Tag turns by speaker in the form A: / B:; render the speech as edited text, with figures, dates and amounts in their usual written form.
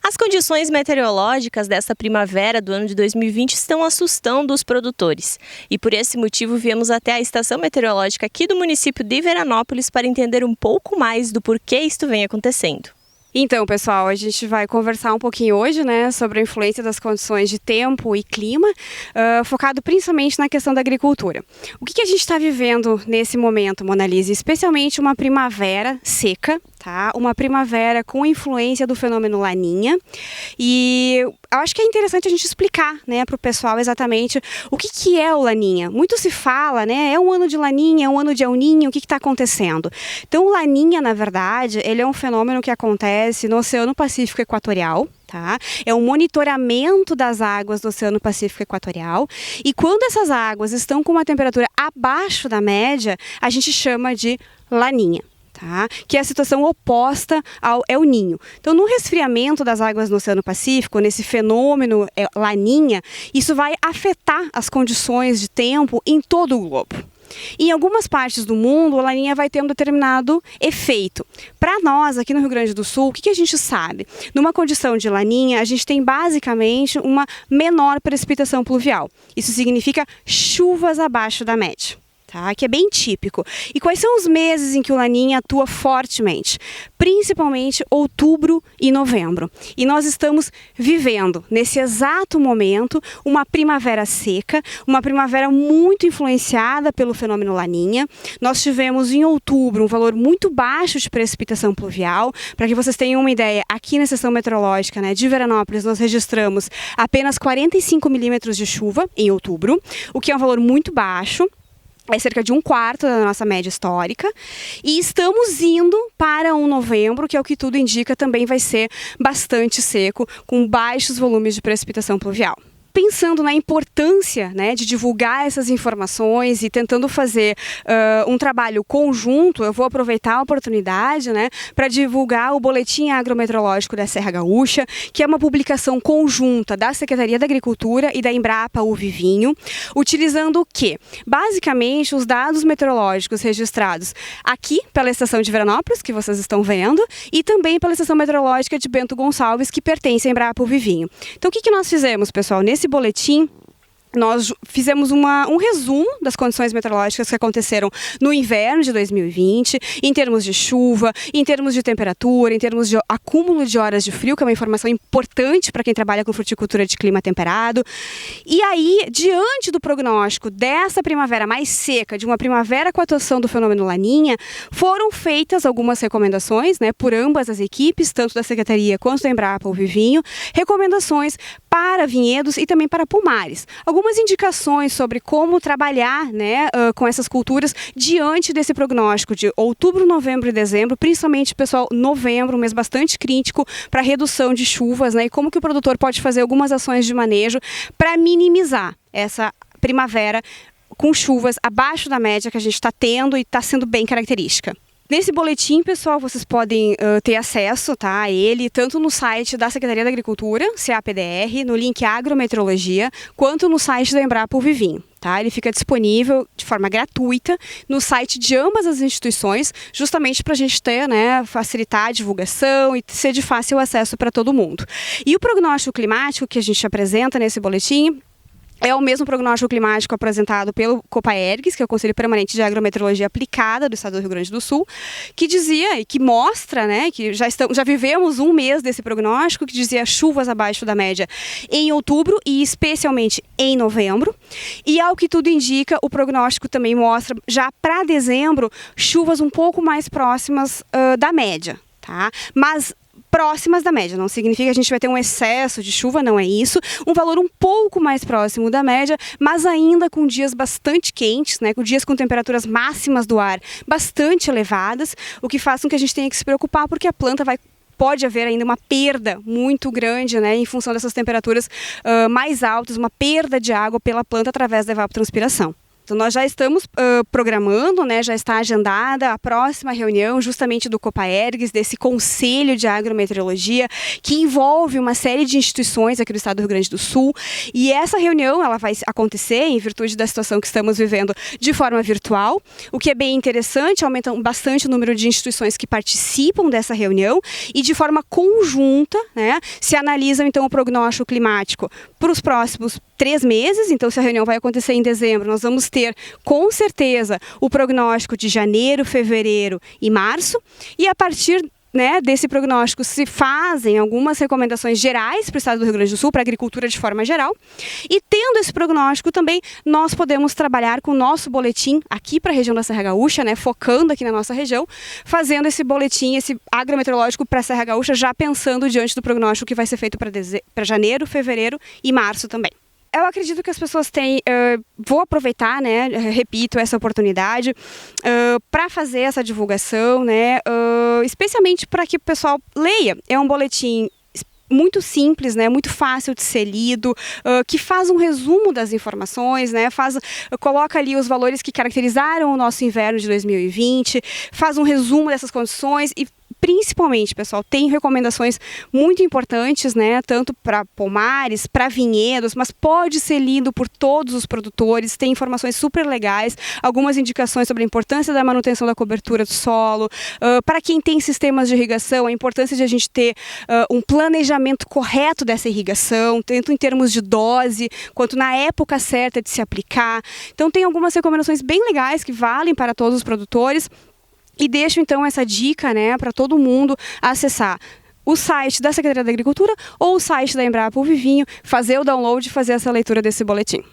A: As condições meteorológicas desta primavera do ano de 2020 estão assustando os produtores. E por esse motivo viemos até a estação meteorológica aqui do município de Veranópolis para entender um pouco mais do porquê isto vem acontecendo.
B: Então, pessoal, a gente vai conversar um pouquinho hoje, sobre a influência das condições de tempo e clima, focado principalmente na questão da agricultura. O que a gente está vivendo nesse momento, Monalise? Especialmente uma primavera seca, tá? Uma primavera com influência do fenômeno Laninha. E eu acho que é interessante a gente explicar, para o pessoal exatamente o que é o Laninha. Muito se fala, é um ano de Laninha, é um ano de El Niño, o que está acontecendo? Então, o Laninha, na verdade, ele é um fenômeno que acontece no Oceano Pacífico Equatorial. Tá? É um monitoramento das águas do Oceano Pacífico Equatorial, e quando essas águas estão com uma temperatura abaixo da média, a gente chama de Laninha. Tá? Que é a situação oposta ao El Niño. Então, no resfriamento das águas no Oceano Pacífico, nesse fenômeno Laninha, isso vai afetar as condições de tempo em todo o globo. Em algumas partes do mundo, a Laninha vai ter um determinado efeito. Para nós, aqui no Rio Grande do Sul, o que a gente sabe? Numa condição de Laninha, a gente tem basicamente uma menor precipitação pluvial. Isso significa chuvas abaixo da média. Tá? Que é bem típico. E quais são os meses em que o Laninha atua fortemente? Principalmente outubro e novembro. E nós estamos vivendo, nesse exato momento, uma primavera seca, uma primavera muito influenciada pelo fenômeno Laninha. Nós tivemos em outubro um valor muito baixo de precipitação pluvial. Para que vocês tenham uma ideia, aqui na estação meteorológica de Veranópolis, nós registramos apenas 45 milímetros de chuva em outubro, o que é um valor muito baixo. É cerca de 1/4 da nossa média histórica, e estamos indo para um novembro, que é o que tudo indica, também vai ser bastante seco, com baixos volumes de precipitação pluvial. Pensando na importância de divulgar essas informações e tentando fazer um trabalho conjunto, eu vou aproveitar a oportunidade para divulgar o Boletim Agrometeorológico da Serra Gaúcha, que é uma publicação conjunta da Secretaria da Agricultura e da Embrapa Uva e Vinho, utilizando o quê? Basicamente os dados meteorológicos registrados aqui pela estação de Veranópolis, que vocês estão vendo, e também pela estação meteorológica de Bento Gonçalves, que pertence à Embrapa Uva e Vinho. Então, o que nós fizemos, pessoal? Nesse boletim, nós fizemos um resumo das condições meteorológicas que aconteceram no inverno de 2020, em termos de chuva, em termos de temperatura, em termos de acúmulo de horas de frio, que é uma informação importante para quem trabalha com fruticultura de clima temperado. E aí, diante do prognóstico dessa primavera mais seca, de uma primavera com a atuação do fenômeno Laninha, foram feitas algumas recomendações, por ambas as equipes, tanto da Secretaria quanto da Embrapa Uva e Vinho, recomendações para vinhedos e também para pomares. Algumas indicações sobre como trabalhar com essas culturas diante desse prognóstico de outubro, novembro e dezembro, principalmente, pessoal, novembro, um mês bastante crítico para redução de chuvas, e como que o produtor pode fazer algumas ações de manejo para minimizar essa primavera com chuvas abaixo da média que a gente está tendo e está sendo bem característica. Nesse boletim, pessoal, vocês podem ter acesso a ele tanto no site da Secretaria da Agricultura, CAPDR, no link Agrometeorologia, quanto no site da Embrapa Uva e Vinho. Ele fica disponível de forma gratuita no site de ambas as instituições, justamente para a gente ter, facilitar a divulgação e ser de fácil acesso para todo mundo. E o prognóstico climático que a gente apresenta nesse boletim é o mesmo prognóstico climático apresentado pelo COPAERGS, que é o Conselho Permanente de Agrometeorologia Aplicada do Estado do Rio Grande do Sul, que dizia e que mostra, que já vivemos um mês desse prognóstico, que dizia chuvas abaixo da média em outubro e especialmente em novembro. E ao que tudo indica, o prognóstico também mostra já para dezembro chuvas um pouco mais próximas da média, tá? Mas próximas da média, não significa que a gente vai ter um excesso de chuva, não é isso, um valor um pouco mais próximo da média, mas ainda com dias bastante quentes, com dias com temperaturas máximas do ar bastante elevadas, o que faz com que a gente tenha que se preocupar, porque a planta pode haver ainda uma perda muito grande, em função dessas temperaturas mais altas, uma perda de água pela planta através da evapotranspiração. Então, nós já estamos programando, né, já está agendada a próxima reunião justamente do Copaergs, desse Conselho de Agrometeorologia, que envolve uma série de instituições aqui do estado do Rio Grande do Sul. E essa reunião ela vai acontecer em virtude da situação que estamos vivendo de forma virtual, o que é bem interessante, aumenta bastante o número de instituições que participam dessa reunião e de forma conjunta, né, se analisam então o prognóstico climático para os próximos 3 meses. Então, se a reunião vai acontecer em dezembro, nós vamos ter com certeza o prognóstico de janeiro, fevereiro e março, e a partir desse prognóstico se fazem algumas recomendações gerais para o estado do Rio Grande do Sul, para a agricultura de forma geral, e tendo esse prognóstico também, nós podemos trabalhar com o nosso boletim aqui para a região da Serra Gaúcha, focando aqui na nossa região, fazendo esse boletim, esse agrometeorológico para a Serra Gaúcha, já pensando diante do prognóstico que vai ser feito para janeiro, fevereiro e março também. Eu acredito que as pessoas têm, vou aproveitar, repito, essa oportunidade para fazer essa divulgação, especialmente para que o pessoal leia. É um boletim muito simples, muito fácil de ser lido, que faz um resumo das informações, coloca ali os valores que caracterizaram o nosso inverno de 2020, faz um resumo dessas condições e principalmente, pessoal, tem recomendações muito importantes, tanto para pomares, para vinhedos, mas pode ser lido por todos os produtores, tem informações super legais, algumas indicações sobre a importância da manutenção da cobertura do solo, para quem tem sistemas de irrigação, a importância de a gente ter um planejamento correto dessa irrigação, tanto em termos de dose, quanto na época certa de se aplicar. Então, tem algumas recomendações bem legais que valem para todos os produtores. E deixo então essa dica para todo mundo acessar o site da Secretaria da Agricultura ou o site da Embrapa Vivinho, fazer o download e fazer essa leitura desse boletim.